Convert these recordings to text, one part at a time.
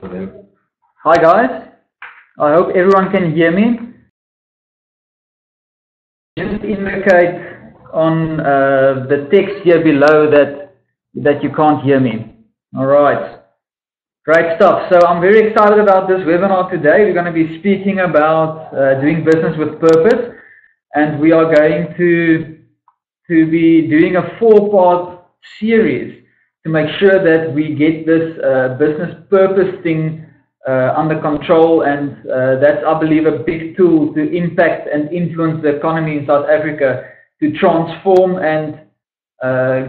Hi guys, I hope everyone can hear me. Just indicate on the text here below that you can't hear me. All right, great stuff. So I'm very excited about this webinar today. We're going to be speaking about doing business with purpose, and we are going to be doing a 4-part series to make sure that we get this business purpose thing under control, and that's, I believe, a big tool to impact and influence the economy in South Africa, to transform and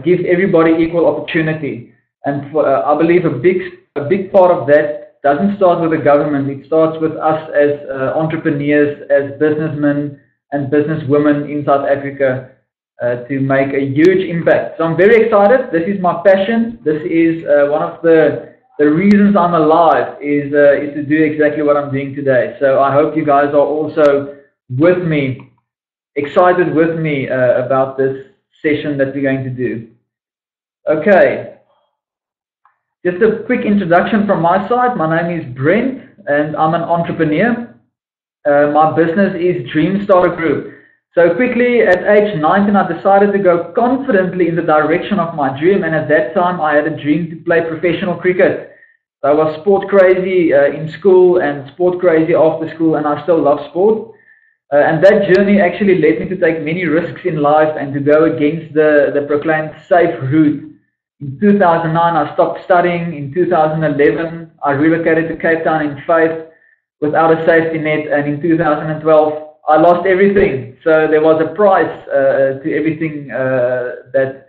give everybody equal opportunity. And I believe a big part of that doesn't start with the government. It starts with us as entrepreneurs, as businessmen and businesswomen in South Africa, to make a huge impact. So I'm very excited. This is my passion. This is one of the reasons I'm alive, is to do exactly what I'm doing today. So I hope you guys are also with me, excited with me about this session that we're going to do. Okay, just a quick introduction from my side. My name is Brent and I'm an entrepreneur. My business is Dream Starter Group. So quickly, at age 19, I decided to go confidently in the direction of my dream, and at that time I had a dream to play professional cricket. So I was sport crazy in school and sport crazy after school, and I still love sport. And that journey actually led me to take many risks in life and to go against the proclaimed safe route. In 2009, I stopped studying. In 2011, I relocated to Cape Town in faith without a safety net, and in 2012, I lost everything. So there was a price to everything that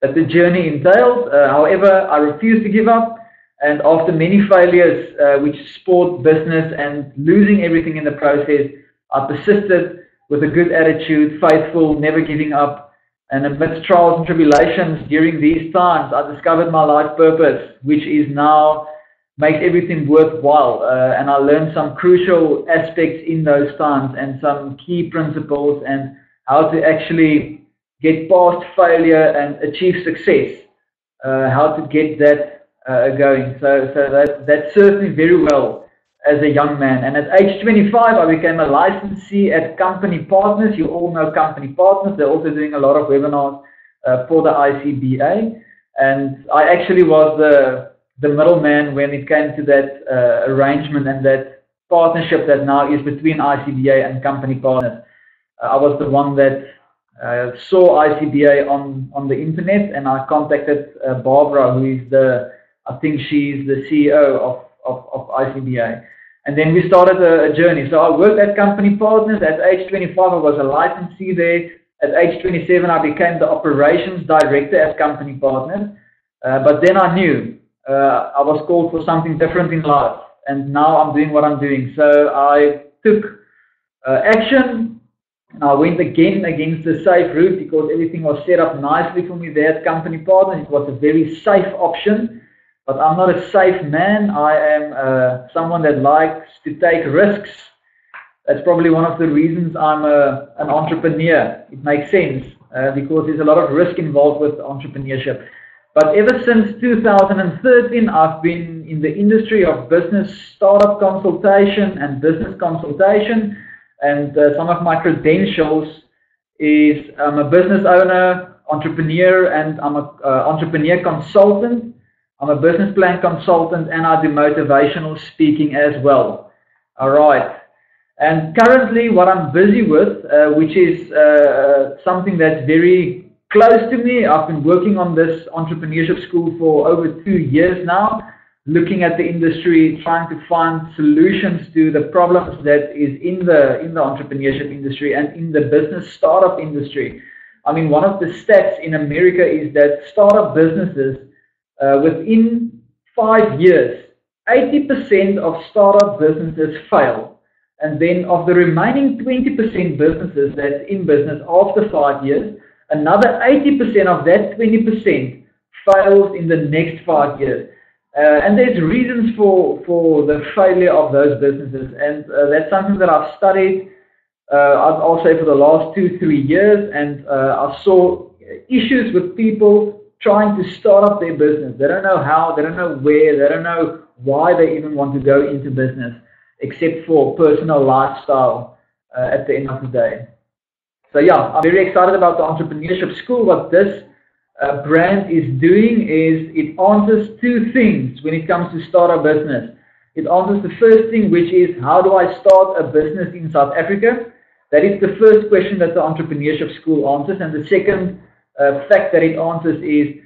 the journey entailed. However, I refused to give up, and after many failures, which sport, business, and losing everything in the process, I persisted with a good attitude, faithful, never giving up. And amidst trials and tribulations during these times, I discovered my life purpose, which is now makes everything worthwhile, and I learned some crucial aspects in those times and some key principles and how to actually get past failure and achieve success, how to get that going. So that served me very well as a young man. And at age 25, I became a licensee at Company Partners. You all know Company Partners. They're also doing a lot of webinars for the ICBA, and I actually was the middleman when it came to that arrangement and that partnership that now is between ICBA and Company Partners. I was the one that saw ICBA on the internet, and I contacted Barbara, who is I think she's the CEO of ICBA. And then we started a journey. So I worked at Company Partners. At age 25, I was a licensee there. At age 27, I became the operations director at Company Partners. But then I knew I was called for something different in life, and now I'm doing what I'm doing. So I took action, and I went again against the safe route because everything was set up nicely for me there at Company Partners. It was a very safe option, but I'm not a safe man. I am someone that likes to take risks. That's probably one of the reasons I'm an entrepreneur. It makes sense because there's a lot of risk involved with entrepreneurship. But ever since 2013, I've been in the industry of business startup consultation and business consultation. And some of my credentials is I'm a business owner, entrepreneur, and I'm an entrepreneur consultant. I'm a business plan consultant, and I do motivational speaking as well. All right. And currently what I'm busy with, which is something that's very close to me. I've been working on this entrepreneurship school for over 2 years now, looking at the industry, trying to find solutions to the problems that is in the entrepreneurship industry and in the business startup industry. I mean, one of the stats in America is that startup businesses, within 5 years, 80% of startup businesses fail. And then of the remaining 20% businesses that's in business after 5 years, another 80% of that 20% fails in the next 5 years. And there's reasons for the failure of those businesses. And that's something that I've studied, I'll say, for the last 2-3 years. And I saw issues with people trying to start up their business. They don't know how, they don't know where, they don't know why they even want to go into business, except for personal lifestyle at the end of the day. So yeah, I'm very excited about the Entrepreneurship School. What this brand is doing is it answers two things when it comes to start a business. It answers the first thing, which is, how do I start a business in South Africa? That is the first question that the Entrepreneurship School answers. And the second fact that it answers is,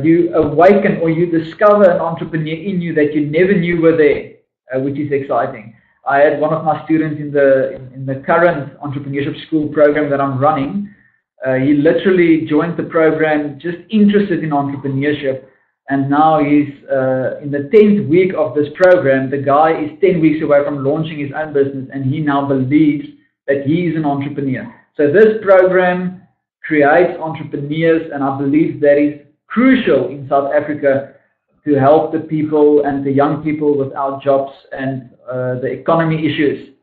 you awaken or you discover an entrepreneur in you that you never knew were there, which is exciting. I had one of my students in the current Entrepreneurship School program that I'm running. He literally joined the program just interested in entrepreneurship, and now he's in the 10th week of this program. The guy is 10 weeks away from launching his own business, and he now believes that he is an entrepreneur. So this program creates entrepreneurs, and I believe that is crucial in South Africa to help the people and the young people without jobs and the economy issues.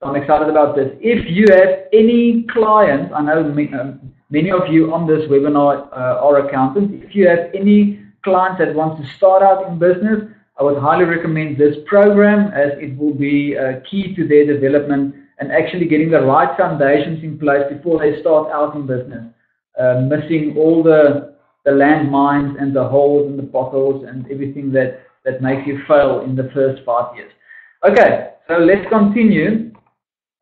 So I'm excited about this. If you have any clients, I know many of you on this webinar are accountants. If you have any clients that want to start out in business, I would highly recommend this program, as it will be key to their development and actually getting the right foundations in place before they start out in business, missing all the landmines and the holes and the potholes and everything that makes you fail in the first 5 years. Okay, so let's continue.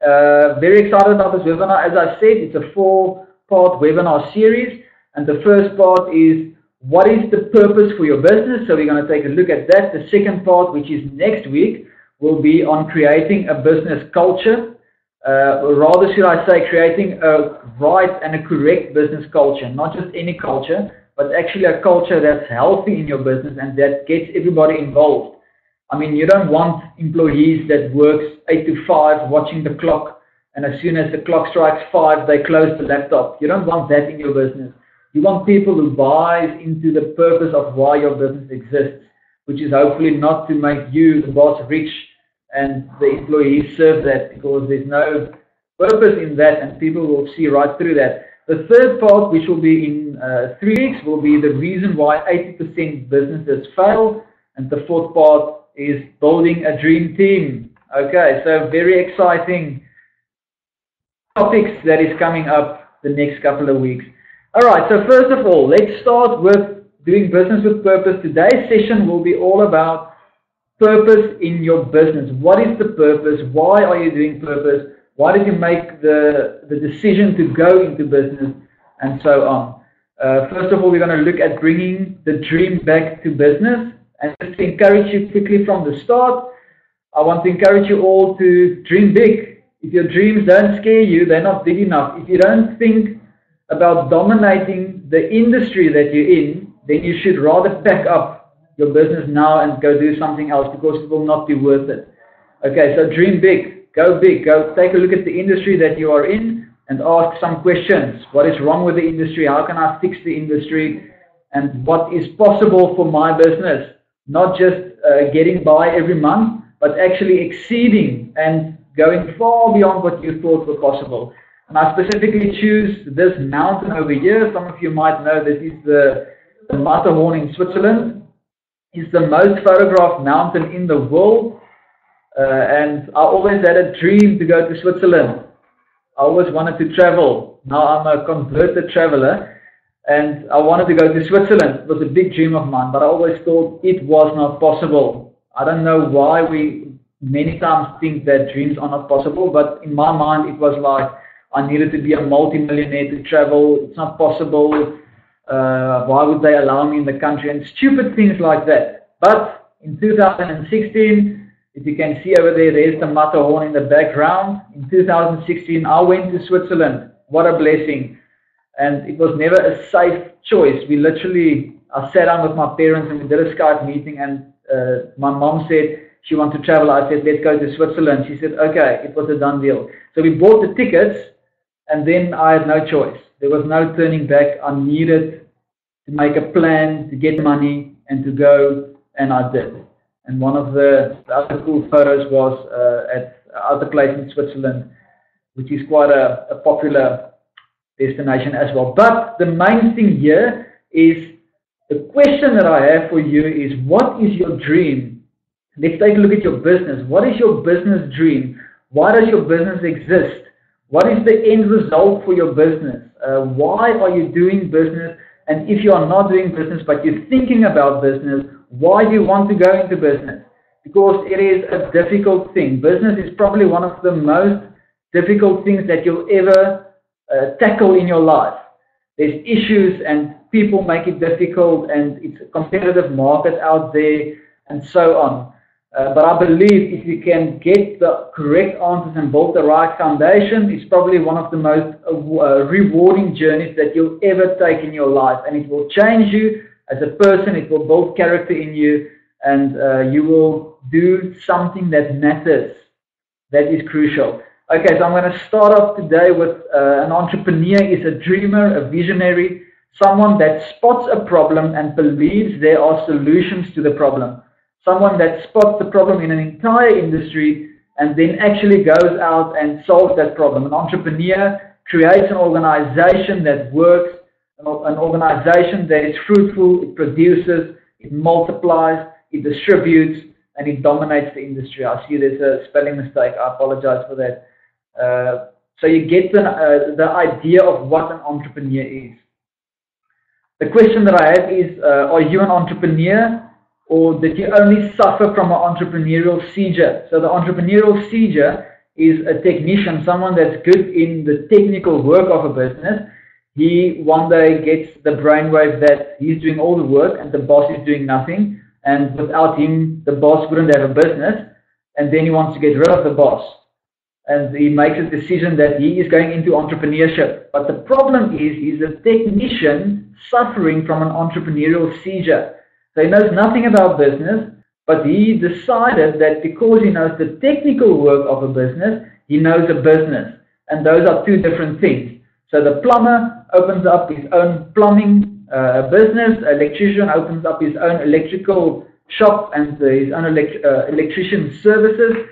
Very excited about this webinar. As I said, it's a 4-part webinar series, and the first part is, what is the purpose for your business? So we're going to take a look at that. The second part, which is next week, will be on creating a business culture. Or rather, should I say, creating a right and a correct business culture, not just any culture, but actually a culture that's healthy in your business and that gets everybody involved. I mean, you don't want employees that works 8 to 5 watching the clock, and as soon as the clock strikes 5, they close the laptop. You don't want that in your business. You want people who buys into the purpose of why your business exists, which is hopefully not to make you, the boss, rich and the employees serve that, because there's no purpose in that and people will see right through that. The third part, which will be in 3 weeks, will be the reason why 80% businesses fail. And the fourth part is building a dream team. Okay, so very exciting topics that is coming up the next couple of weeks. All right, so first of all, let's start with doing business with purpose. Today's session will be all about purpose in your business. What is the purpose? Why are you doing purpose? Why did you make the decision to go into business, and so on? First of all, we're going to look at bringing the dream back to business. And just to encourage you quickly from the start, I want to encourage you all to dream big. If your dreams don't scare you, they're not big enough. If you don't think about dominating the industry that you're in, then you should rather pack up your business now and go do something else, because it will not be worth it. Okay, so dream big. Go big. Go take a look at the industry that you are in and ask some questions. What is wrong with the industry? How can I fix the industry? And what is possible for my business? Not just getting by every month, but actually exceeding and going far beyond what you thought were possible. And I specifically choose this mountain over here. Some of you might know this is the Matterhorn in Switzerland. It's the most photographed mountain in the world. And I always had a dream to go to Switzerland. I always wanted to travel. Now I'm a converted traveler, and I wanted to go to Switzerland. It was a big dream of mine, but I always thought it was not possible. I don't know why we many times think that dreams are not possible, but in my mind it was like I needed to be a multi-millionaire to travel. It's not possible. Why would they allow me in the country? And stupid things like that. But in 2016, if you can see over there, there's the Matterhorn in the background. In 2016, I went to Switzerland. What a blessing. And it was never a safe choice. I sat down with my parents and we did a Skype meeting, and my mom said she wanted to travel. I said, let's go to Switzerland. She said, okay, it was a done deal. So we bought the tickets, and then I had no choice. There was no turning back. I needed to make a plan, to get money, and to go, and I did. And one of the other cool photos was at other place in Switzerland, which is quite a popular destination as well. But the main thing here is, the question that I have for you is, what is your dream Let's take a look at your business. What is your business dream? Why does your business exist? What is the end result for your business? Why are you doing business? And if you are not doing business, but you're thinking about business, why do you want to go into business? Because it is a difficult thing. Business is probably one of the most difficult things that you'll ever tackle in your life. There's issues and people make it difficult, and it's a competitive market out there and so on. But I believe if you can get the correct answers and build the right foundation, it's probably one of the most rewarding journeys that you'll ever take in your life. And it will change you as a person, it will build character in you, and you will do something that matters. That is crucial. Okay, so I'm going to start off today with an entrepreneur is a dreamer, a visionary, someone that spots a problem and believes there are solutions to the problem. Someone that spots the problem in an entire industry and then actually goes out and solves that problem. An entrepreneur creates an organization that works, an organization that is fruitful, it produces, it multiplies, it distributes, and it dominates the industry. I see there's a spelling mistake. I apologize for that. So you get the idea of what an entrepreneur is. The question that I have is, are you an entrepreneur? Or did you only suffer from an entrepreneurial seizure? So the entrepreneurial seizure is a technician, someone that's good in the technical work of a business. He one day gets the brainwave that he's doing all the work and the boss is doing nothing. And without him, the boss wouldn't have a business. And then he wants to get rid of the boss. And he makes a decision that he is going into entrepreneurship. But the problem is, he's a technician suffering from an entrepreneurial seizure. So he knows nothing about business, but he decided that because he knows the technical work of a business, he knows a business. And those are two different things. So the plumber opens up his own plumbing business, electrician opens up his own electrical shop and his own electrician services,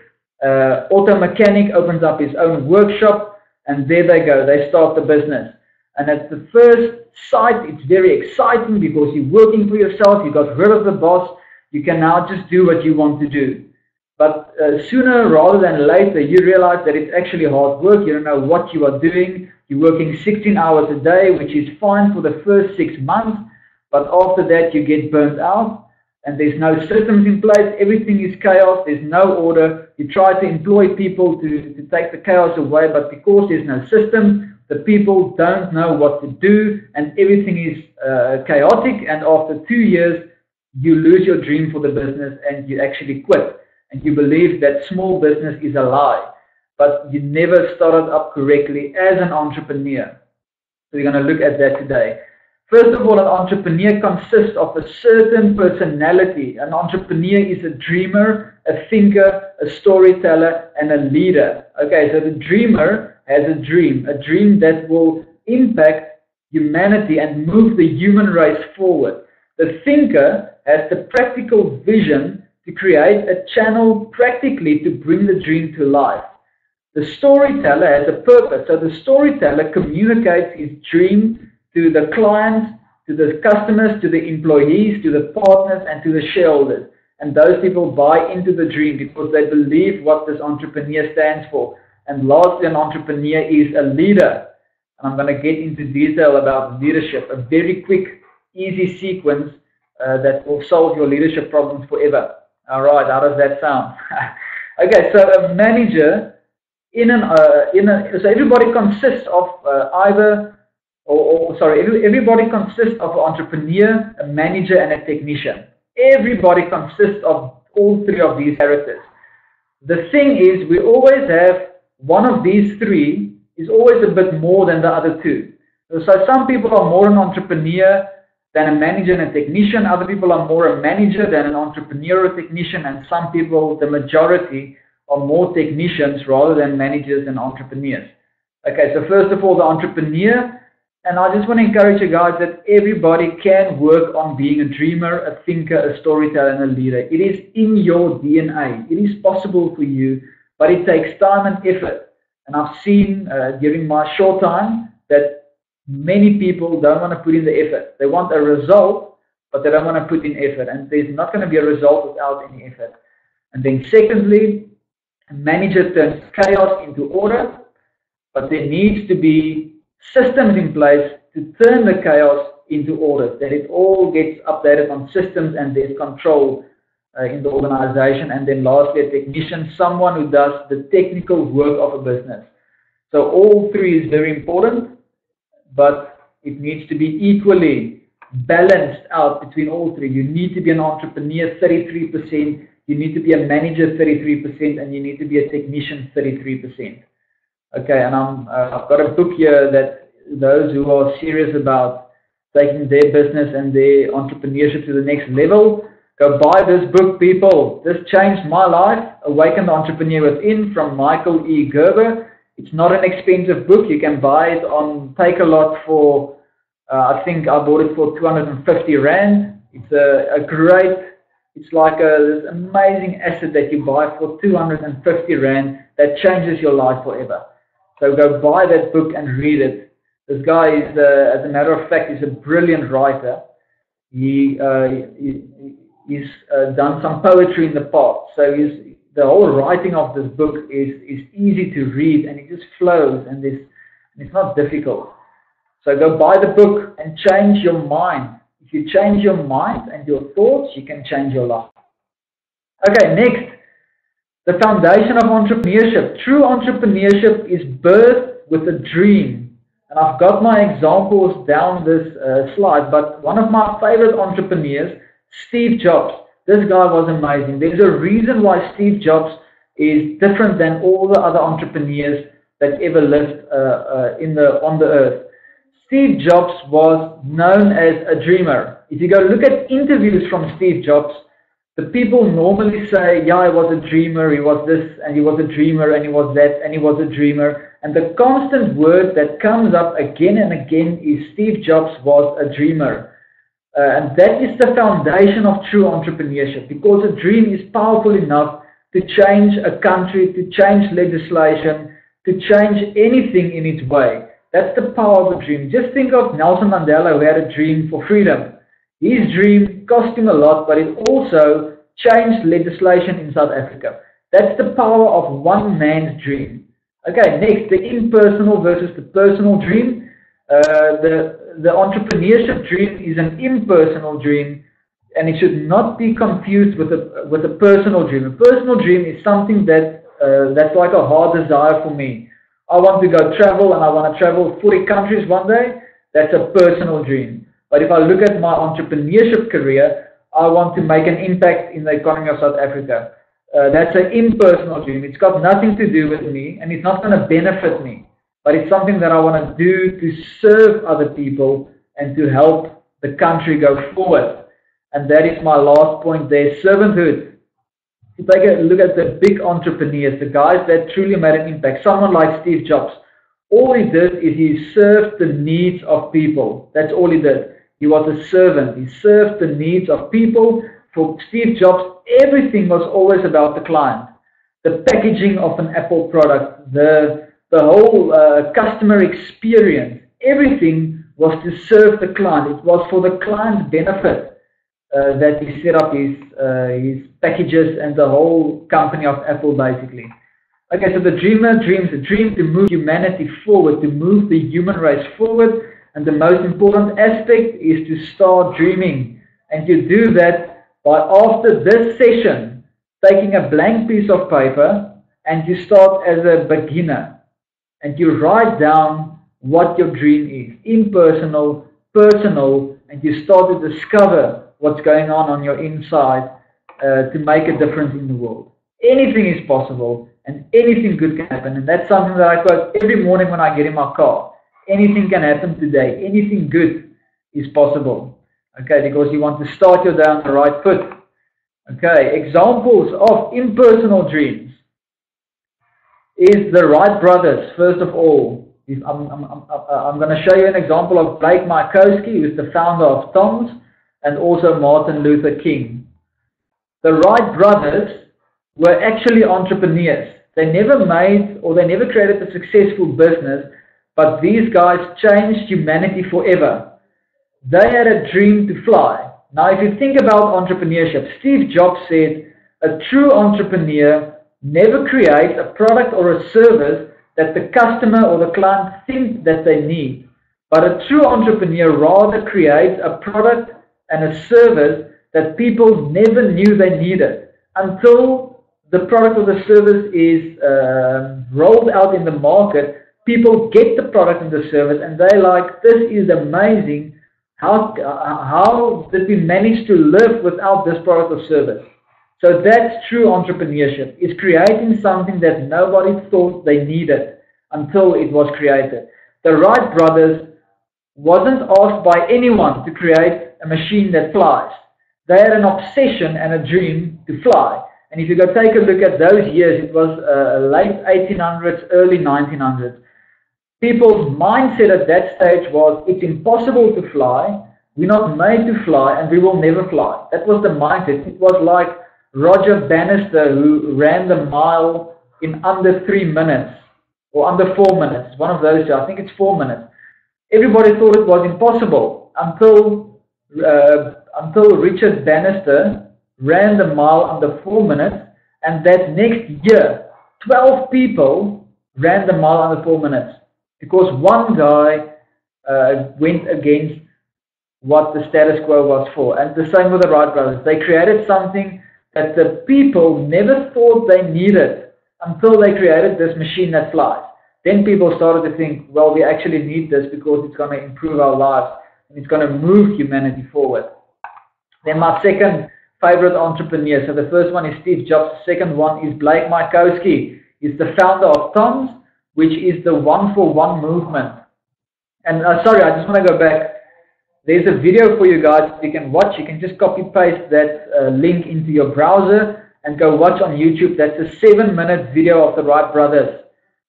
auto mechanic opens up his own workshop, and there they go, they start the business. And at the first sight, it's very exciting because you're working for yourself, you got rid of the boss, you can now just do what you want to do. But sooner rather than later, you realize that it's actually hard work, you don't know what you are doing, you're working 16 hours a day, which is fine for the first 6 months, but after that you get burnt out, and there's no systems in place, everything is chaos, there's no order, you try to employ people to take the chaos away, but because there's no system, the people don't know what to do, and everything is chaotic, and after 2 years, you lose your dream for the business, and you actually quit, and you believe that small business is a lie, but you never started up correctly as an entrepreneur. So we're going to look at that today. First of all, an entrepreneur consists of a certain personality. An entrepreneur is a dreamer, a thinker, a storyteller, and a leader. Okay, so the dreamer has a dream that will impact humanity and move the human race forward. The thinker has the practical vision to create a channel practically to bring the dream to life. The storyteller has a purpose, so the storyteller communicates his dream to the clients, to the customers, to the employees, to the partners, and to the shareholders. And those people buy into the dream because they believe what this entrepreneur stands for. And lastly, an entrepreneur is a leader. And I'm going to get into detail about leadership, a very quick, easy sequence that will solve your leadership problems forever. All right, how does that sound? Okay, so a manager so everybody consists of everybody consists of an entrepreneur, a manager, and a technician. Everybody consists of all three of these characters. The thing is, we always have one of these three is always a bit more than the other two. So some people are more an entrepreneur than a manager and a technician. Other people are more a manager than an entrepreneur or technician. And some people, the majority, are more technicians rather than managers and entrepreneurs. Okay, so first of all, the entrepreneur. And I just want to encourage you guys that everybody can work on being a dreamer, a thinker, a storyteller, and a leader. It is in your DNA. It is possible for you, but it takes time and effort. And I've seen during my short time that many people don't want to put in the effort. They want a result, but they don't want to put in effort. And there's not going to be a result without any effort. And then secondly, a manager turns chaos into order, but there needs to be systems in place to turn the chaos into order, that it all gets updated on systems and there's control in the organization. And then lastly, a technician, someone who does the technical work of a business. So all three is very important, but it needs to be equally balanced out between all three. You need to be an entrepreneur 33%, you need to be a manager 33%, and you need to be a technician 33%. Okay, and I've got a book here that those who are serious about taking their business and their entrepreneurship to the next level, go buy this book, people. This changed my life, Awaken the Entrepreneur Within, from Michael E. Gerber. It's not an expensive book. You can buy it on Take-A-Lot for, I think I bought it for 250 Rand. It's a great, it's like this amazing asset that you buy for 250 Rand that changes your life forever. So go buy that book and read it. This guy is, as a matter of fact, is a brilliant writer. He's done some poetry in the past. So the whole writing of this book is easy to read, and it just flows, and it's not difficult. So go buy the book and change your mind. If you change your mind and your thoughts, you can change your life. Okay, next, the foundation of entrepreneurship. True entrepreneurship is birthed with a dream. And I've got my examples down this slide, but one of my favorite entrepreneurs, Steve Jobs. This guy was amazing. There's a reason why Steve Jobs is different than all the other entrepreneurs that ever lived on the earth. Steve Jobs was known as a dreamer. If you go look at interviews from Steve Jobs, the people normally say, yeah, he was a dreamer, he was this, and he was a dreamer, and he was that, and he was a dreamer. And the constant word that comes up again and again is Steve Jobs was a dreamer. And that is the foundation of true entrepreneurship, because a dream is powerful enough to change a country, to change legislation, to change anything in its way. That's the power of a dream. Just think of Nelson Mandela, who had a dream for freedom. His dream cost him a lot, but it also changed legislation in South Africa. That's the power of one man's dream. Okay, next, the impersonal versus the personal dream. The entrepreneurship dream is an impersonal dream, and it should not be confused with a personal dream. A personal dream is something that's like a hard desire for me. I want to go travel, and I want to travel 40 countries one day. That's a personal dream. But if I look at my entrepreneurship career, I want to make an impact in the economy of South Africa. That's an impersonal dream. It's got nothing to do with me, and it's not going to benefit me. But it's something that I want to do to serve other people and to help the country go forward. And that is my last point there, servanthood. If you take a look at the big entrepreneurs, the guys that truly made an impact, someone like Steve Jobs, all he did is he served the needs of people. That's all he did. He was a servant. He served the needs of people. For Steve Jobs, everything was always about the client. The packaging of an Apple product, the whole customer experience, everything was to serve the client. It was for the client's benefit that he set up his packages and the whole company of Apple, basically. Okay, so the dreamer dreams a dream to move humanity forward, to move the human race forward. And the most important aspect is to start dreaming. And you do that by, after this session, taking a blank piece of paper and you start as a beginner. And you write down what your dream is, impersonal, personal, and you start to discover what's going on your inside to make a difference in the world. Anything is possible and anything good can happen. And that's something that I quote every morning when I get in my car. Anything can happen today. Anything good is possible. Okay, because you want to start your day on the right foot. Okay, examples of impersonal dreams is the Wright brothers. First of all, I'm going to show you an example of Blake Mycoskie, who is the founder of Tom's, and also Martin Luther King. The Wright brothers were actually entrepreneurs. They never made or they never created a successful business, but these guys changed humanity forever. They had a dream to fly. Now, if you think about entrepreneurship, Steve Jobs said, A true entrepreneur never creates a product or a service that the customer or the client thinks that they need. But a true entrepreneur rather creates a product and a service that people never knew they needed until the product or the service is rolled out in the market. People get the product and the service and they're like, this is amazing. How did we manage to live without this product or service? So that's true entrepreneurship. It's creating something that nobody thought they needed until it was created. The Wright brothers wasn't asked by anyone to create a machine that flies. They had an obsession and a dream to fly. And if you go take a look at those years, it was late 1800s, early 1900s. People's mindset at that stage was, it's impossible to fly, we're not made to fly, and we will never fly. That was the mindset. It was like Roger Bannister, who ran the mile in under 3 minutes, or under 4 minutes, one of those two. I think it's 4 minutes. Everybody thought it was impossible until Richard Bannister ran the mile under 4 minutes, and that next year, 12 people ran the mile under 4 minutes. Because one guy went against what the status quo was for. And the same with the Wright brothers. They created something that the people never thought they needed until they created this machine that flies. Then people started to think, well, we actually need this because it's going to improve our lives and it's going to move humanity forward. Then my second favorite entrepreneur. So the first one is Steve Jobs. The second one is Blake Mycoskie. He's the founder of Tom's, which is the one-for-one movement. And sorry, I just want to go back. There's a video for you guys you can watch. You can just copy-paste that link into your browser and go watch on YouTube. That's a 7-minute video of the Wright brothers.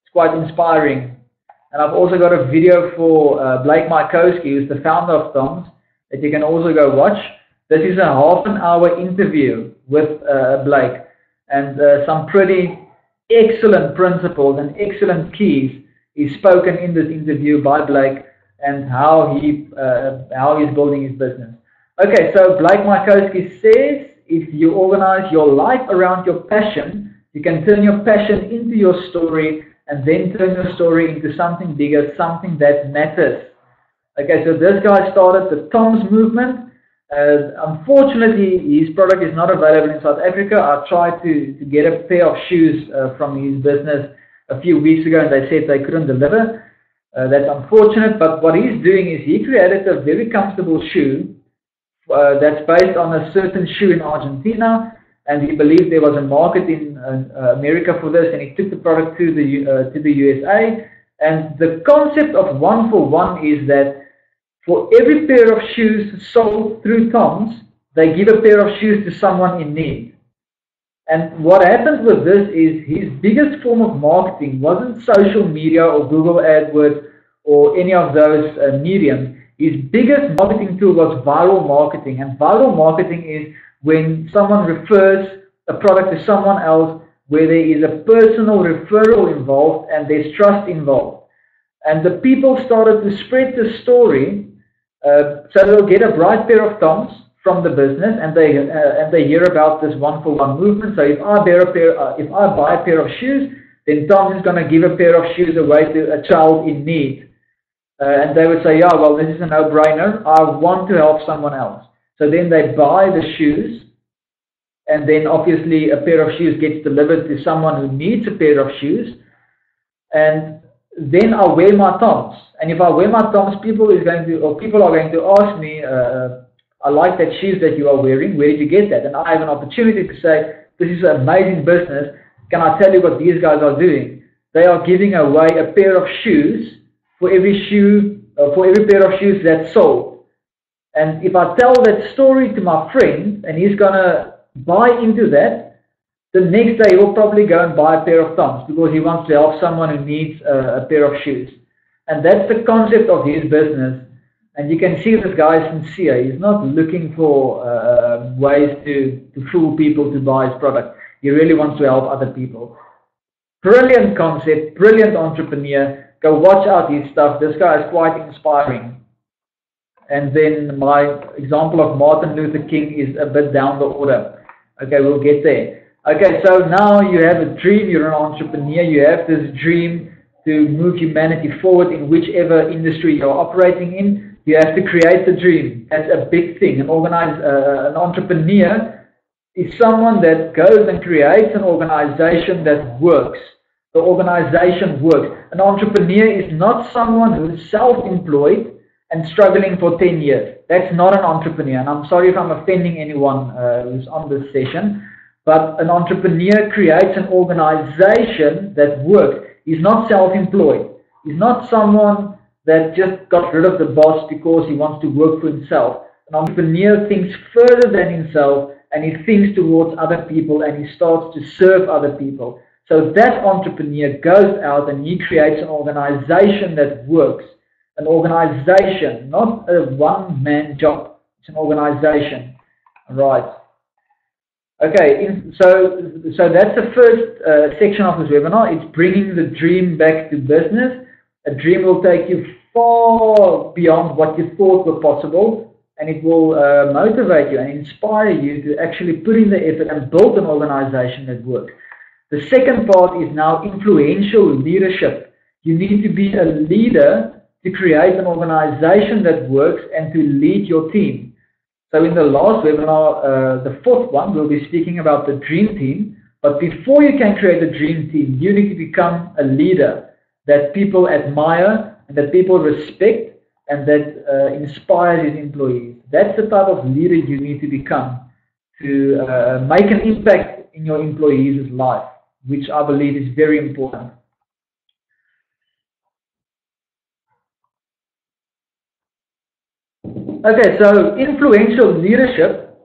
It's quite inspiring. And I've also got a video for Blake Mycoskie, who's the founder of Tom's, that you can also go watch. This is a half-an-hour interview with Blake, and some pretty excellent principles and excellent keys is spoken in this interview by Blake and how he's building his business. Okay, so Blake Mycoskie says, if you organize your life around your passion, you can turn your passion into your story and then turn your story into something bigger, something that matters. Okay, so this guy started the Tom's movement. Unfortunately, his product is not available in South Africa. I tried to get a pair of shoes from his business a few weeks ago and they said they couldn't deliver. That's unfortunate, but what he's doing is he created a very comfortable shoe that's based on a certain shoe in Argentina, and he believed there was a market in America for this, and he took the product to the USA. And the concept of one-for-one is that for every pair of shoes sold through Tom's, they give a pair of shoes to someone in need. And what happened with this is his biggest form of marketing wasn't social media or Google AdWords or any of those mediums. His biggest marketing tool was viral marketing. And viral marketing is when someone refers a product to someone else where there is a personal referral involved and there's trust involved. And the people started to spread the story. So they'll get a bright pair of Tom's from the business, and they hear about this one-for-one movement. So if I buy a pair of shoes, then Tom is going to give a pair of shoes away to a child in need. And they would say, yeah, well, this is a no-brainer. I want to help someone else. So then they buy the shoes, and then obviously a pair of shoes gets delivered to someone who needs a pair of shoes. And then I wear my Tom's. And if I wear my Tom's, people are going to ask me, I like that shoes that you are wearing. Where did you get that? And I have an opportunity to say, this is an amazing business. Can I tell you what these guys are doing? They are giving away a pair of shoes for every pair of shoes that's sold. And if I tell that story to my friend and he's going to buy into that, the next day he'll probably go and buy a pair of Tom's because he wants to help someone who needs a pair of shoes. And that's the concept of his business. And you can see this guy is sincere. He's not looking for ways to fool people to buy his product. He really wants to help other people. Brilliant concept, brilliant entrepreneur. Go watch out his stuff. This guy is quite inspiring. And then my example of Martin Luther King is a bit down the order. Okay, we'll get there. Okay, so now you have a dream, you're an entrepreneur, you have this dream to move humanity forward in whichever industry you're operating in. You have to create the dream. That's a big thing. An entrepreneur is someone that goes and creates an organization that works. The organization works. An entrepreneur is not someone who's self-employed and struggling for 10 years. That's not an entrepreneur. And I'm sorry if I'm offending anyone who's on this session. But an entrepreneur creates an organization that works. He's not self-employed. He's not someone that just got rid of the boss because he wants to work for himself. An entrepreneur thinks further than himself, and he thinks towards other people, and he starts to serve other people. So that entrepreneur goes out and he creates an organization that works. An organization, not a one-man job. It's an organization. All right. Okay, so that's the first section of this webinar. It's bringing the dream back to business. A dream will take you far beyond what you thought were possible, and it will motivate you and inspire you to actually put in the effort and build an organization that works. The second part is now influential leadership. You need to be a leader to create an organization that works and to lead your team. So in the last webinar, the fourth one, we'll be speaking about the dream team. But before you can create a dream team, you need to become a leader that people admire and that people respect and that inspires his employees. That's the type of leader you need to become to make an impact in your employees' life, which I believe is very important. Okay, so influential leadership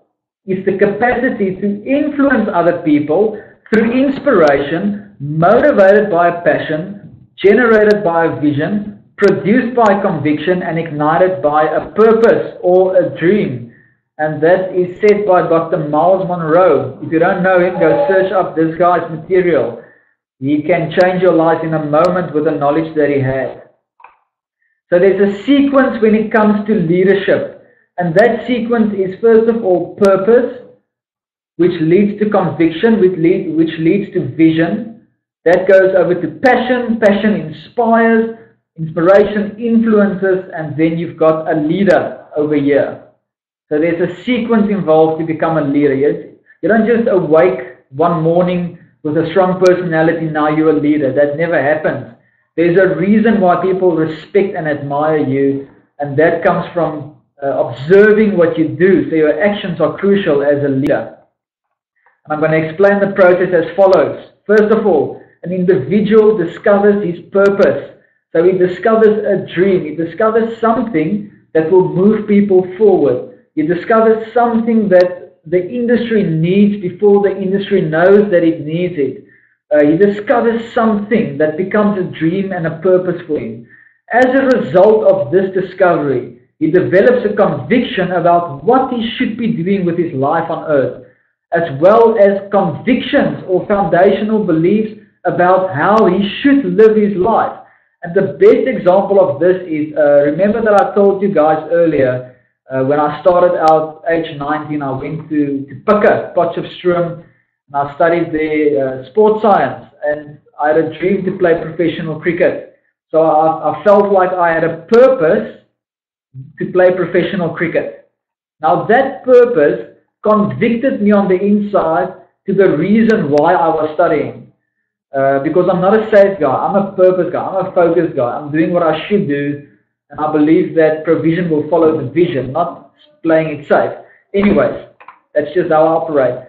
is the capacity to influence other people through inspiration, motivated by a passion, generated by a vision, produced by conviction, and ignited by a purpose or a dream. And that is said by Dr. Miles Monroe. If you don't know him, go search up this guy's material. He can change your life in a moment with the knowledge that he has. So there's a sequence when it comes to leadership, and that sequence is first of all purpose, which leads to conviction, which leads to vision. That goes over to passion. Passion inspires, inspiration influences, and then you've got a leader over here. So there's a sequence involved to become a leader. You don't just awake one morning with a strong personality, now you're a leader. That never happens. There's a reason why people respect and admire you, and that comes from observing what you do. So your actions are crucial as a leader. And I'm going to explain the process as follows. First of all, an individual discovers his purpose. So he discovers a dream. He discovers something that will move people forward. He discovers something that the industry needs before the industry knows that it needs it. He discovers something that becomes a dream and a purpose for him. As a result of this discovery, he develops a conviction about what he should be doing with his life on earth, as well as convictions or foundational beliefs about how he should live his life. And the best example of this is, remember that I told you guys earlier, when I started out age 19, I went to Pikke, Potchefstroom, and I studied the sports science, and I had a dream to play professional cricket. So I felt like I had a purpose to play professional cricket. Now that purpose convicted me on the inside to the reason why I was studying. Because I'm not a safe guy, I'm a purpose guy, I'm a focused guy, I'm doing what I should do, and I believe that provision will follow the vision, not playing it safe. Anyways, that's just how I operate.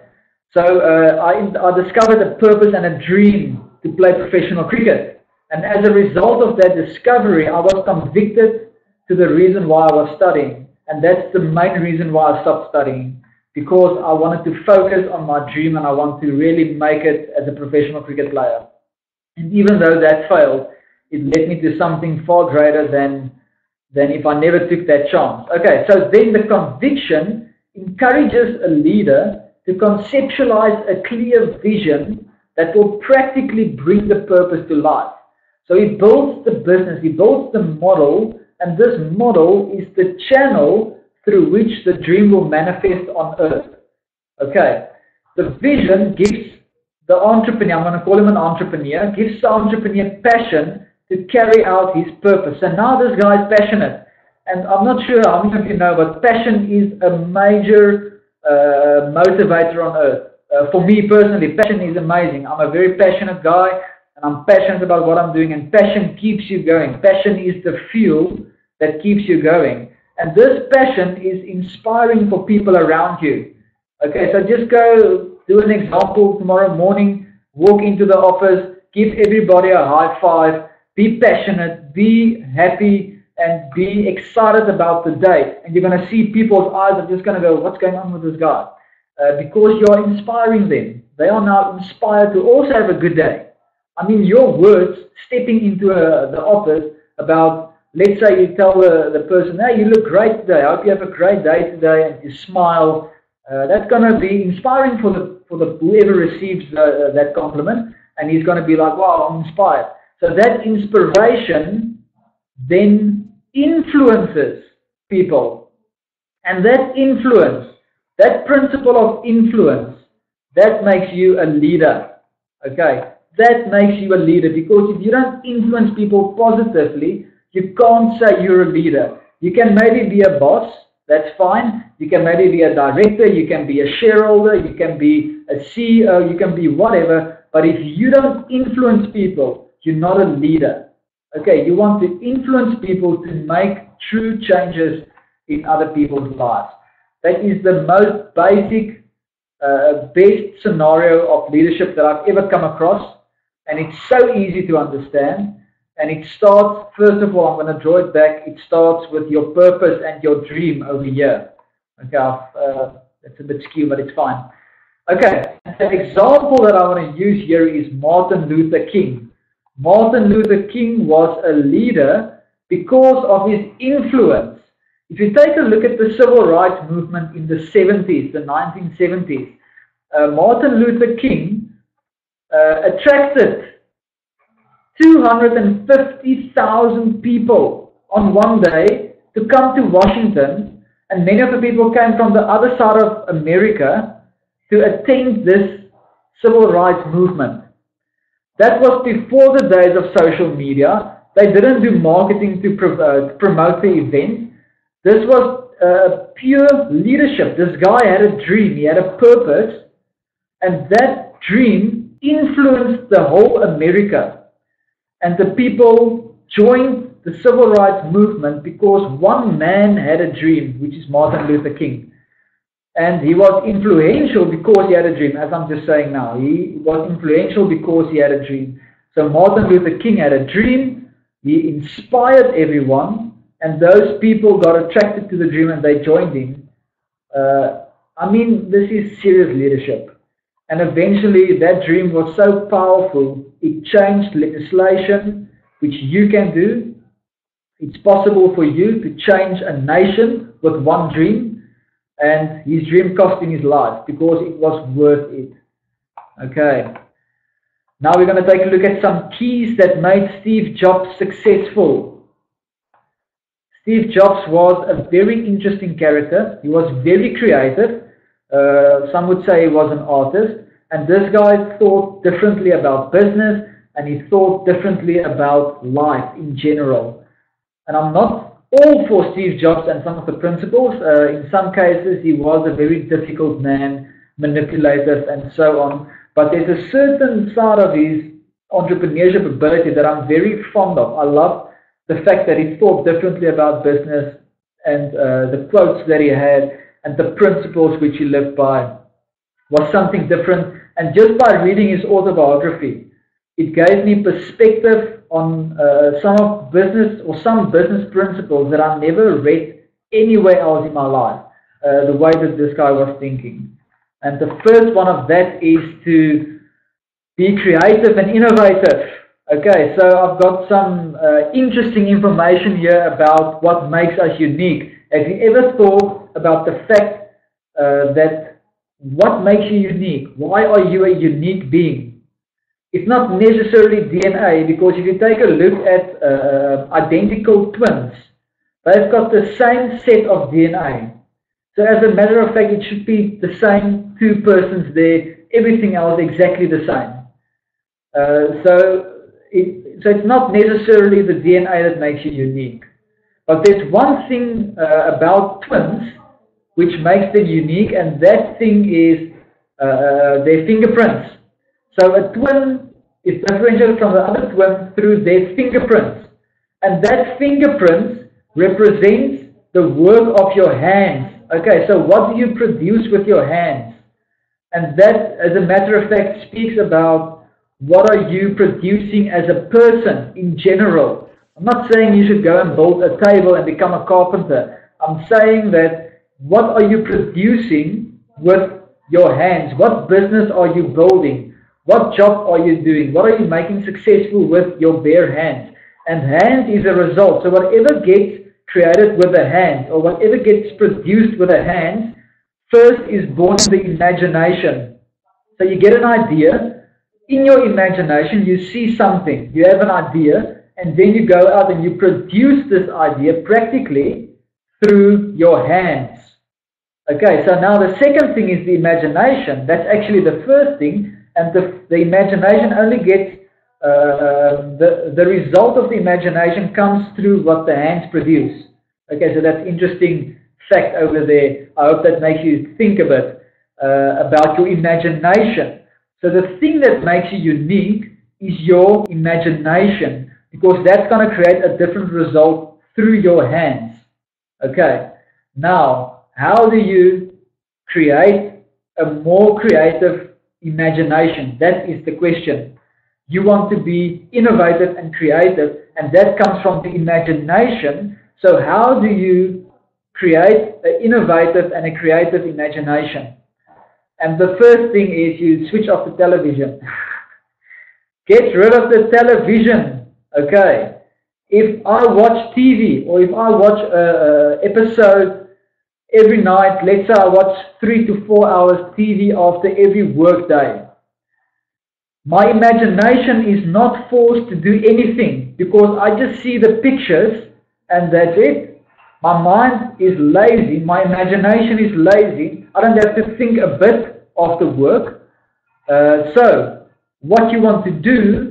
So I discovered a purpose and a dream to play professional cricket. And as a result of that discovery, I was convicted to the reason why I was studying. And that's the main reason why I stopped studying. Because I wanted to focus on my dream and I want to really make it as a professional cricket player. And even though that failed, it led me to something far greater than if I never took that chance. Okay, so then the conviction encourages a leader to conceptualize a clear vision that will practically bring the purpose to life. So he builds the business, he builds the model, and this model is the channel through which the dream will manifest on earth. Okay, the vision gives the entrepreneur, I'm going to call him an entrepreneur, gives the entrepreneur passion to carry out his purpose. So now this guy is passionate. And I'm not sure how many of you know, but passion is a major motivator on earth. For me personally, passion is amazing. I'm a very passionate guy, and I'm passionate about what I'm doing, and passion keeps you going. Passion is the fuel that keeps you going. And this passion is inspiring for people around you. Okay, so just go do an example tomorrow morning, walk into the office, give everybody a high five, be passionate, be happy, and be excited about the day. And you're going to see people's eyes are just going to go, what's going on with this guy? Because you're inspiring them. They are now inspired to also have a good day. I mean, your words stepping into the office about, let's say you tell the person, hey, you look great today. I hope you have a great day today, and you smile. That's going to be inspiring for the whoever receives that compliment, and he's going to be like, wow, I'm inspired. So that inspiration then influences people, and that influence, that principle of influence, that makes you a leader. Okay, that makes you a leader, because if you don't influence people positively, you can't say you're a leader. You can maybe be a boss, that's fine. You can maybe be a director, you can be a shareholder, you can be a CEO, you can be whatever. But if you don't influence people, you're not a leader. Okay, you want to influence people to make true changes in other people's lives. That is the most basic, best scenario of leadership that I've ever come across. And it's so easy to understand. And it starts, first of all, I'm going to draw it back. It starts with your purpose and your dream over here. Okay, that's a bit skew, but it's fine. Okay, the example that I want to use here is Martin Luther King. Martin Luther King was a leader because of his influence. If you take a look at the civil rights movement in the 70s, the 1970s, Martin Luther King attracted 250,000 people on one day to come to Washington, and many of the people came from the other side of America to attend this civil rights movement. That was before the days of social media. They didn't do marketing to promote the event. This was pure leadership. This guy had a dream, he had a purpose, and that dream influenced the whole America. And the people joined the civil rights movement because one man had a dream, which is Martin Luther King. And he was influential because he had a dream, as I'm just saying now. He was influential because he had a dream. So Martin Luther King had a dream, he inspired everyone, and those people got attracted to the dream and they joined him. I mean, this is serious leadership. And eventually that dream was so powerful, it changed legislation, which you can do. It's possible for you to change a nation with one dream. And his dream cost him his life because it was worth it. Okay. Now we're going to take a look at some keys that made Steve Jobs successful. Steve Jobs was a very interesting character. He was very creative. Some would say he was an artist. And this guy thought differently about business, and he thought differently about life in general. And I'm not all for Steve Jobs and some of the principles. In some cases, he was a very difficult man, manipulative, and so on. But there's a certain side of his entrepreneurship ability that I'm very fond of. I love the fact that he thought differently about business, and the quotes that he had and the principles which he lived by was something different. And just by reading his autobiography, it gave me perspective on some business principles that I never read anywhere else in my life, the way that this guy was thinking. And the first one of that is to be creative and innovative. Okay, so I've got some interesting information here about what makes us unique. Have you ever thought about the fact that what makes you unique? Why are you a unique being? It's not necessarily DNA, because if you take a look at identical twins, they've got the same set of DNA. So as a matter of fact, it should be the same two persons there everything else exactly the same. So it's not necessarily the DNA that makes you unique. But there's one thing about twins which makes them unique, and that thing is their fingerprints. So a twin is differentiated from the other twin through their fingerprints. And that fingerprint represents the work of your hands. Okay, so what do you produce with your hands? And that, as a matter of fact, speaks about what are you producing as a person in general. I'm not saying you should go and build a table and become a carpenter. I'm saying that what are you producing with your hands? What business are you building? What job are you doing? What are you making successful with your bare hands? And hands is a result. So whatever gets created with the hands, or whatever gets produced with the hands, first is born in the imagination. So you get an idea. In your imagination, you see something. You have an idea. And then you go out and you produce this idea practically through your hands. Okay, so now the second thing is the imagination. That's actually the first thing. And the imagination only gets, the result of the imagination comes through what the hands produce. Okay, so that's interesting fact over there. I hope that makes you think a bit about your imagination. So the thing that makes you unique is your imagination, because that's going to create a different result through your hands. Okay, now, how do you create a more creative imagination? That is the question. You want to be innovative and creative, and that comes from the imagination. So how do you create an innovative and a creative imagination? And the first thing is you switch off the television. Get rid of the television. Okay, if I watch TV, or if I watch an episode every night, let's say I watch 3 to 4 hours TV after every work day, my imagination is not forced to do anything, because I just see the pictures and that's it. My mind is lazy, my imagination is lazy, I don't have to think a bit after work. So what you want to do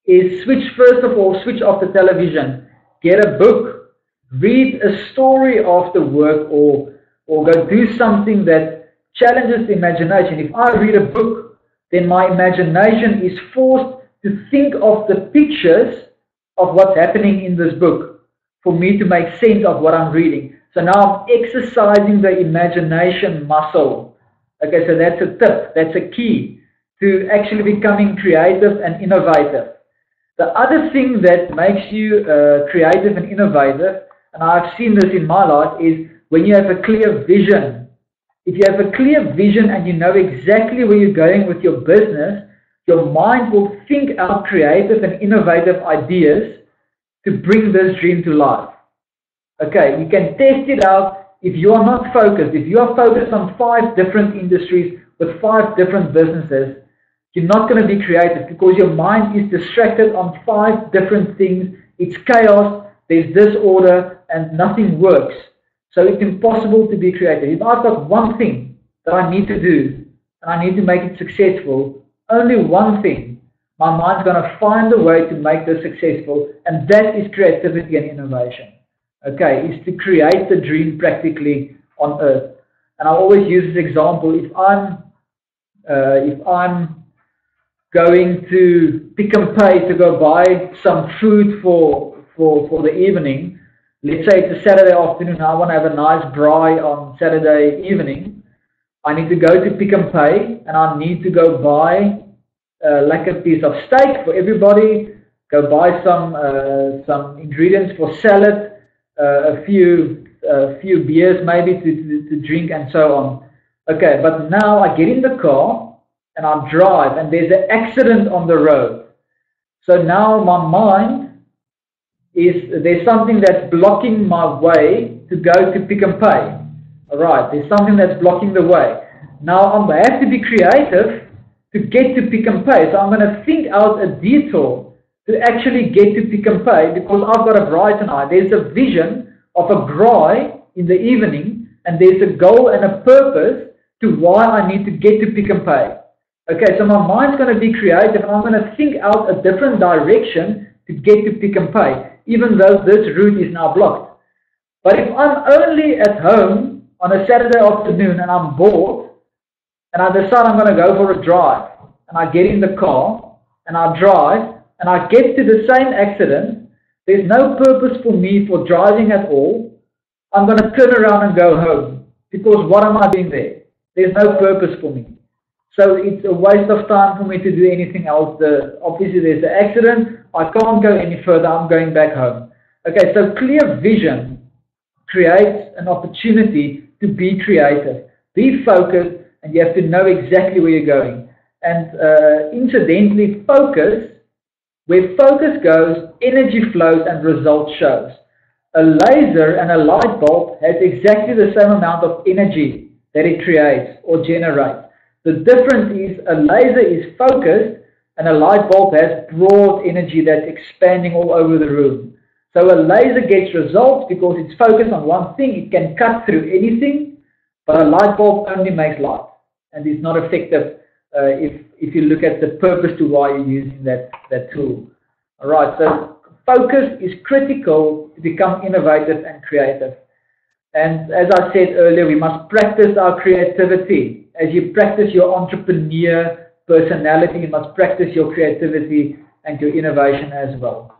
is first of all, switch off the television, get a book, read a story after work, or go do something that challenges the imagination. If I read a book, then my imagination is forced to think of the pictures of what's happening in this book for me to make sense of what I'm reading. So now I'm exercising the imagination muscle. Okay, so that's a tip, that's a key to actually becoming creative and innovative. The other thing that makes you creative and innovative, and I've seen this in my life, is when you have a clear vision. If you have a clear vision and you know exactly where you're going with your business, your mind will think out creative and innovative ideas to bring this dream to life. Okay, you can test it out if you are not focused. If you are focused on 5 different industries with 5 different businesses, you're not going to be creative, because your mind is distracted on 5 different things. It's chaos, there's disorder, and nothing works. So it's impossible to be creative. If I've got one thing that I need to do, and I need to make it successful, only one thing, my mind's going to find a way to make this successful, and that is creativity and innovation. Okay, is to create the dream practically on earth. And I always use this example. If I'm going to Pick n Pay to go buy some food for the evening, let's say it's a Saturday afternoon, I want to have a nice braai on Saturday evening, I need to go to Pick n Pay and I need to go buy like a piece of steak for everybody, go buy some ingredients for salad, a few beers maybe to drink and so on. Okay, but now I get in the car and I drive, and there's an accident on the road. So now my mind there's something that's blocking my way to go to Pick n Pay. Alright, there's something that's blocking the way. Now I have to be creative to get to Pick n Pay. So I'm going to think out a detour to actually get to Pick n Pay, because I've got a braai tonight. There's a vision of a braai in the evening, and there's a goal and a purpose to why I need to get to Pick n Pay. Okay, so my mind's going to be creative, and I'm going to think out a different direction to get to Pick and Pay, even though this route is now blocked. But if I'm only at home on a Saturday afternoon and I'm bored, and I decide I'm going to go for a drive, and I get in the car, and I drive, and I get to the same accident, there's no purpose for me for driving at all. I'm going to turn around and go home, because what am I doing there? There's no purpose for me. So it's a waste of time for me to do anything else. Obviously, there's an accident. I can't go any further. I'm going back home. Okay, so clear vision creates an opportunity to be creative, be focused, and you have to know exactly where you're going. And incidentally, where focus goes, energy flows and results shows. A laser and a light bulb has exactly the same amount of energy that it creates or generates. The difference is a laser is focused and a light bulb has broad energy that's expanding all over the room. So a laser gets results because it's focused on one thing. It can cut through anything, but a light bulb only makes light and is not effective if you look at the purpose to why you're using that tool. All right, so focus is critical to become innovative and creative. And as I said earlier, we must practice our creativity. As you practice your entrepreneur personality, you must practice your creativity and your innovation as well.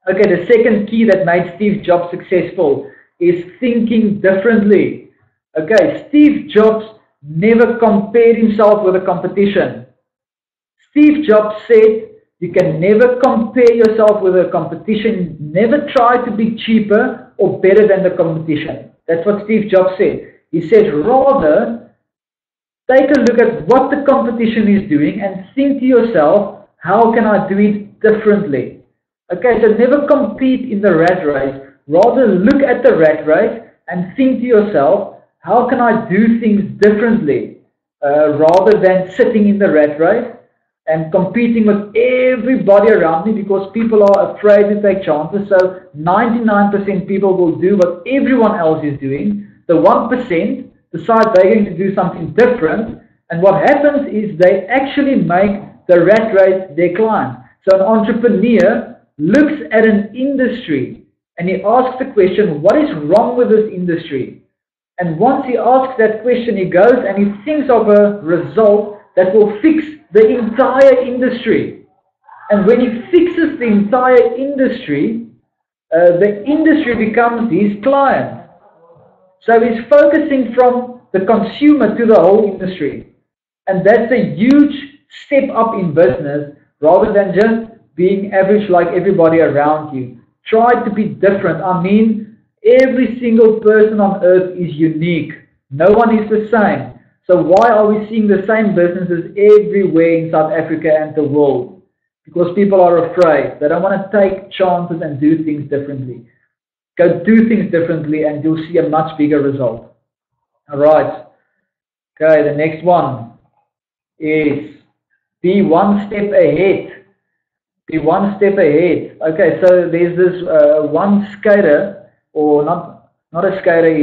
Okay, the second key that made Steve Jobs successful is thinking differently. Okay, Steve Jobs never compared himself with the competition. Steve Jobs said, you can never compare yourself with the competition. Never try to be cheaper or better than the competition. That's what Steve Jobs said. He said, rather, take a look at what the competition is doing and think to yourself, how can I do it differently? Okay, so never compete in the rat race. Rather, look at the rat race and think to yourself, how can I do things differently? Rather than sitting in the rat race and competing with everybody around me, because people are afraid to take chances. So 99% people will do what everyone else is doing. The 1% decide they're going to do something different. And what happens is they actually make the rat race their climb. So an entrepreneur looks at an industry and he asks the question, what is wrong with this industry? And once he asks that question, he goes and he thinks of a result that will fix the entire industry. And when he fixes the entire industry, the industry becomes his client. So he's focusing from the consumer to the whole industry. And that's a huge step up in business, rather than just being average like everybody around you. Try to be different. I mean, every single person on earth is unique. No one is the same. So why are we seeing the same businesses everywhere in South Africa and the world? Because people are afraid. They don't want to take chances and do things differently. Go do things differently and you'll see a much bigger result. All right. Okay, the next one is be one step ahead. Be one step ahead. Okay, so there's this one skater, or not a skater,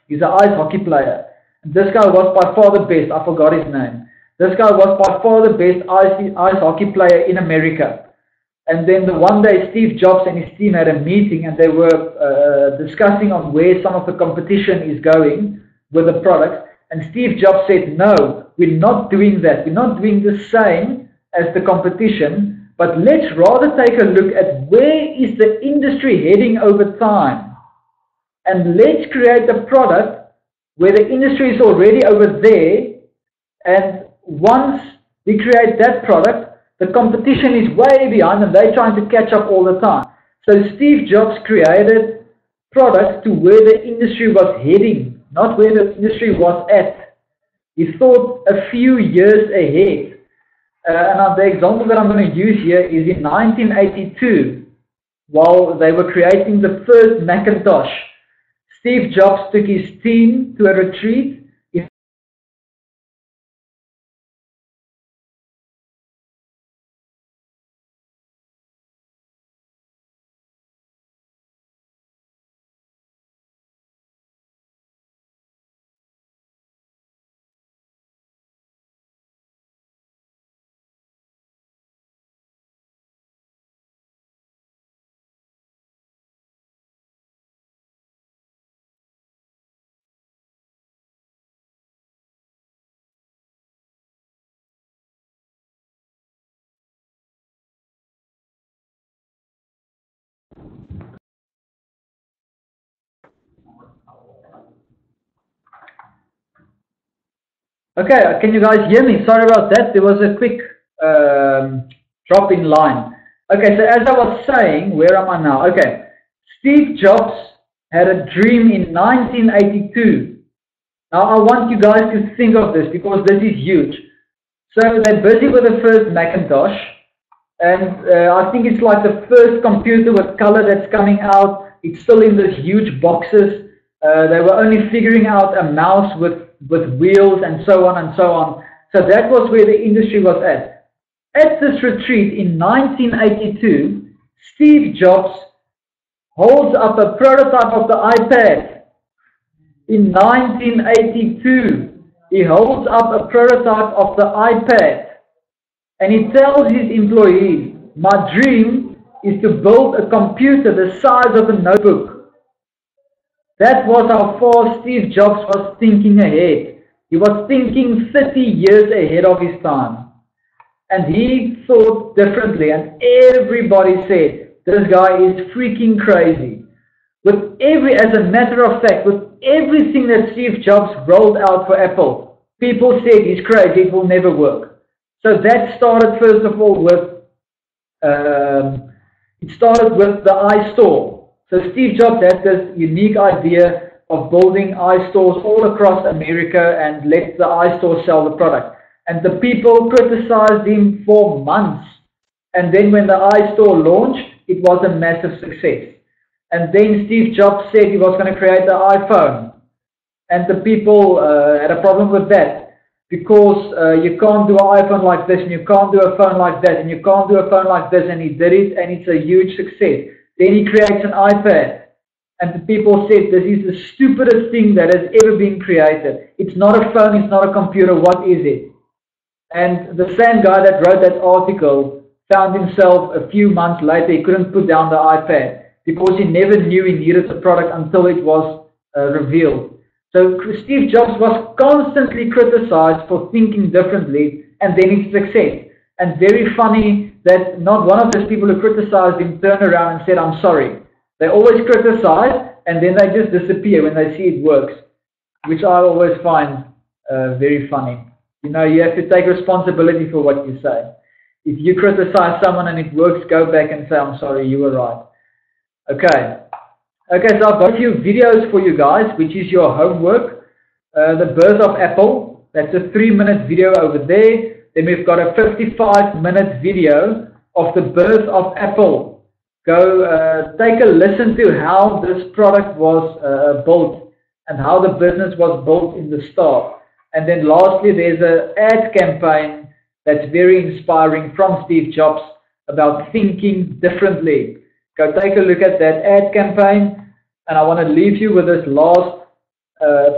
he's an ice hockey player. This guy was by far the best. I forgot his name. This guy was by far the best ice hockey player in America. And then one day, Steve Jobs and his team had a meeting, and they were discussing on where some of the competition is going with the products. And Steve Jobs said, no, we're not doing that. We're not doing the same as the competition, but let's rather take a look at where is the industry heading over time. And let's create a product where the industry is already over there, and once we create that product, the competition is way behind and they're trying to catch up all the time. So Steve Jobs created products to where the industry was heading, not where the industry was at. He thought a few years ahead. And the example that I'm going to use here is in 1982, while they were creating the first Macintosh. Steve Jobs took his team to a retreat Okay, can you guys hear me? Sorry about that. There was a quick drop in line. Okay, so as I was saying, where am I now? Okay, Steve Jobs had a dream in 1982. Now I want you guys to think of this because this is huge. So they're busy with the first Macintosh, and I think it's like the first computer with color that's coming out. It's still in these huge boxes. They were only figuring out a mouse with wheels and so on and so on. So that was where the industry was at. At this retreat in 1982, Steve Jobs holds up a prototype of the iPad. In 1982, he holds up a prototype of the iPad, and he tells his employees, my dream is to build a computer the size of a notebook. That was how far Steve Jobs was thinking ahead. He was thinking 30 years ahead of his time. And he thought differently, and everybody said, this guy is freaking crazy. As a matter of fact, with everything that Steve Jobs rolled out for Apple, people said he's crazy, it will never work. So that started first of all with, the iStore. So Steve Jobs had this unique idea of building iStores all across America and let the iStore sell the product. And the people criticized him for months. And then when the iStore launched, it was a massive success. And then Steve Jobs said he was going to create the iPhone. And the people had a problem with that because you can't do an iPhone like this, and you can't do a phone like that, and you can't do a phone like this, and he did it, and it's a huge success. Then he creates an iPad, and the people said, this is the stupidest thing that has ever been created. It's not a phone, it's not a computer, what is it? And the same guy that wrote that article found himself a few months later, he couldn't put down the iPad because he never knew he needed the product until it was revealed. So Steve Jobs was constantly criticized for thinking differently, and then his success. And very funny that not one of those people who criticized him turned around and said, I'm sorry. They always criticize, and then they just disappear when they see it works, which I always find very funny. You know, you have to take responsibility for what you say. If you criticize someone and it works, go back and say, I'm sorry, you were right. Okay, so I've got a few videos for you guys, which is your homework. The birth of Apple, that's a 3-minute video over there. Then we've got a 55-minute video of the birth of Apple. Go take a listen to how this product was built and how the business was built in the start. And then lastly, there's an ad campaign that's very inspiring from Steve Jobs about thinking differently. Go take a look at that ad campaign. And I want to leave you with this last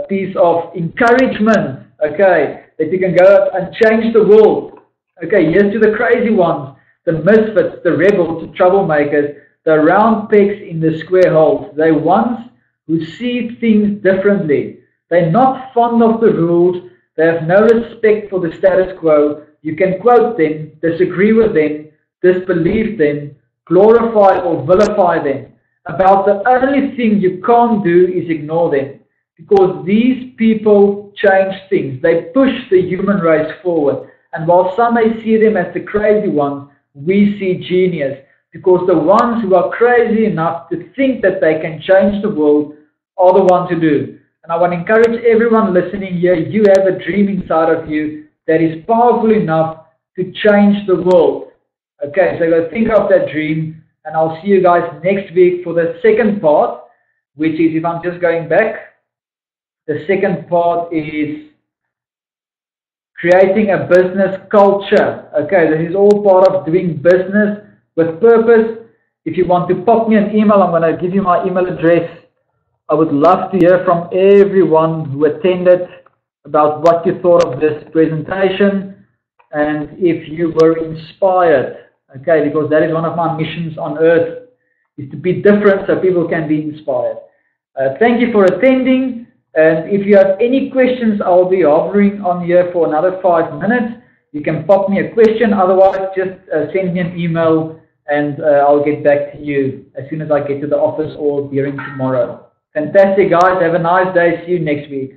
piece of encouragement, okay, that you can go out and change the world. Okay, here's to the crazy ones, the misfits, the rebels, the troublemakers, the round pegs in the square holes. They're ones who see things differently. They're not fond of the rules. They have no respect for the status quo. You can quote them, disagree with them, disbelieve them, glorify or vilify them. About the only thing you can't do is ignore them, because these people change things. They push the human race forward. And while some may see them as the crazy ones, we see genius, because the ones who are crazy enough to think that they can change the world are the ones who do. And I want to encourage everyone listening here, you have a dream inside of you that is powerful enough to change the world. Okay, so go think of that dream, and I'll see you guys next week for the second part, which is, if I'm just going back, the second part is creating a business culture. Okay, this is all part of doing business with purpose. If you want to pop me an email, I'm going to give you my email address. I would love to hear from everyone who attended about what you thought of this presentation and if you were inspired. Okay, because that is one of my missions on earth, is to be different so people can be inspired. Thank you for attending. And if you have any questions, I'll be hovering on here for another 5 minutes. You can pop me a question. Otherwise, just send me an email and I'll get back to you as soon as I get to the office or during tomorrow. Fantastic, guys. Have a nice day. See you next week.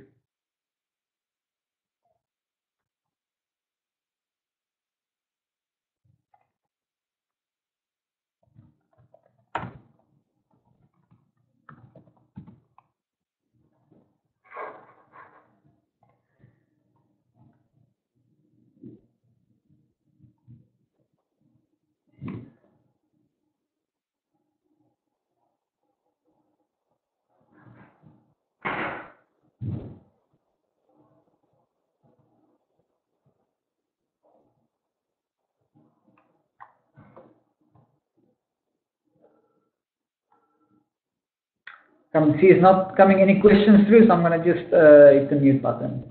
Come see, it's not coming any questions through, so I'm going to just hit the mute button.